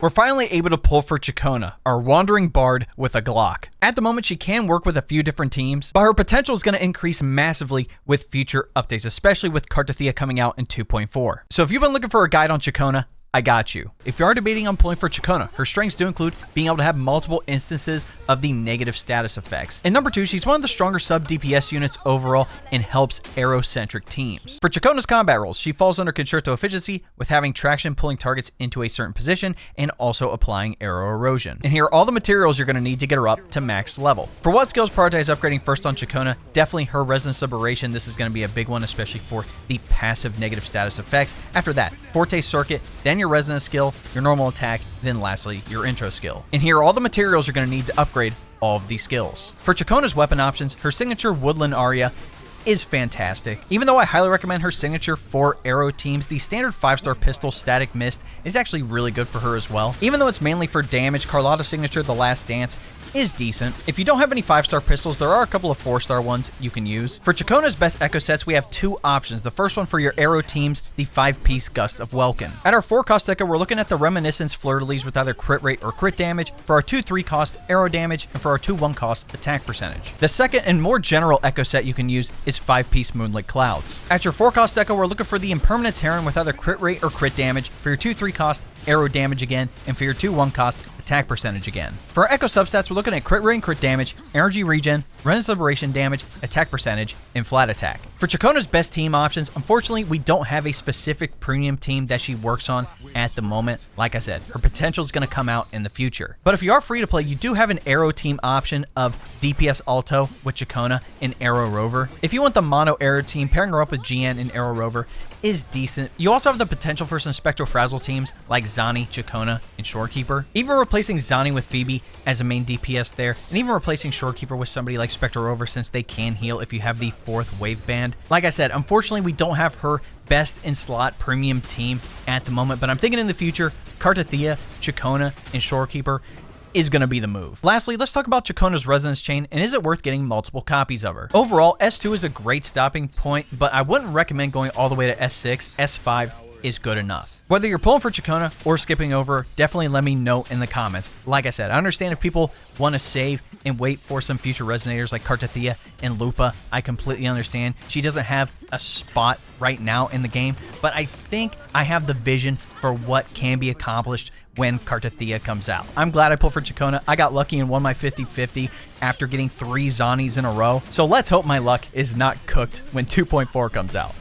We're finally able to pull for Ciaccona, our wandering bard with a Glock. At the moment, she can work with a few different teams, but her potential is going to increase massively with future updates, especially with Cartathea coming out in 2.4. So if you've been looking for a guide on Ciaccona, I got you. If you are debating on pulling for Ciaccona, her strengths do include being able to have multiple instances of the negative status effects. And number 2, she's one of the stronger sub-DPS units overall and helps arrow-centric teams. For Ciaccona's combat roles, she falls under Concerto Efficiency with having traction pulling targets into a certain position and also applying arrow erosion. And here are all the materials you're going to need to get her up to max level. For what skills prioritize upgrading first on Ciaccona, definitely her Resonance Liberation. This is going to be a big one, especially for the passive negative status effects. After that, Forte Circuit, then your resonance skill, your normal attack, then lastly, your intro skill. And here are all the materials you're going to need to upgrade all of these skills. For Ciaccona's weapon options, her signature Woodland Aria is fantastic. Even though I highly recommend her signature for arrow teams, the standard 5-star pistol Static Mist is actually really good for her as well. Even though it's mainly for damage, Carlotta's signature The Last Dance is decent. If you don't have any 5-star pistols, there are a couple of 4-star ones you can use. For Ciaccona's best echo sets, we have 2 options. The first one for your arrow teams, the 5-piece Gust of Welkin. At our 4-cost echo, we're looking at the Reminiscence Fleur-de-Lis with either crit rate or crit damage, for our 2 3-cost arrow damage, and for our 2 1-cost attack percentage. The second and more general echo set you can use is 5-piece Moonlit Clouds. At your 4-cost echo, we're looking for the Impermanence Heron with either crit rate or crit damage, for your 2 3-cost arrow damage again, and for your 2 1-cost attack percentage again. For our echo substats, we're looking at crit rate and crit damage, energy regen, Resonance Liberation damage, attack percentage, and flat attack. For Ciaccona's best team options, unfortunately, we don't have a specific premium team that she works on at the moment. Like I said, her potential is going to come out in the future. But if you are free to play, you do have an arrow team option of DPS Alto with Ciaccona and Arrow Rover. If you want the mono arrow team, pairing her up with GN and Arrow Rover is decent. You also have the potential for some Spectro-Frazzle teams like Zani, Ciaccona, and Shorekeeper. Even replacing Zani with Phoebe as a main DPS there, and even replacing Shorekeeper with somebody like Spectro Rover since they can heal if you have the 4th wave band. Like I said, unfortunately, we don't have her best in slot premium team at the moment, but I'm thinking in the future, Cartathea, Ciaccona, and Shorekeeper is going to be the move. Lastly, let's talk about Ciaccona's Resonance Chain, and is it worth getting multiple copies of her? Overall, S2 is a great stopping point, but I wouldn't recommend going all the way to S6. S5 is good enough. Whether you're pulling for Ciaccona or skipping over, definitely let me know in the comments. Like I said, I understand if people want to save and wait for some future Resonators like Cartathea and Lupa. I completely understand. She doesn't have a spot right now in the game, but I think I have the vision for what can be accomplished when Cartathea comes out. I'm glad I pulled for Ciaccona. I got lucky and won my 50-50 after getting 3 Zanis in a row. So let's hope my luck is not cooked when 2.4 comes out.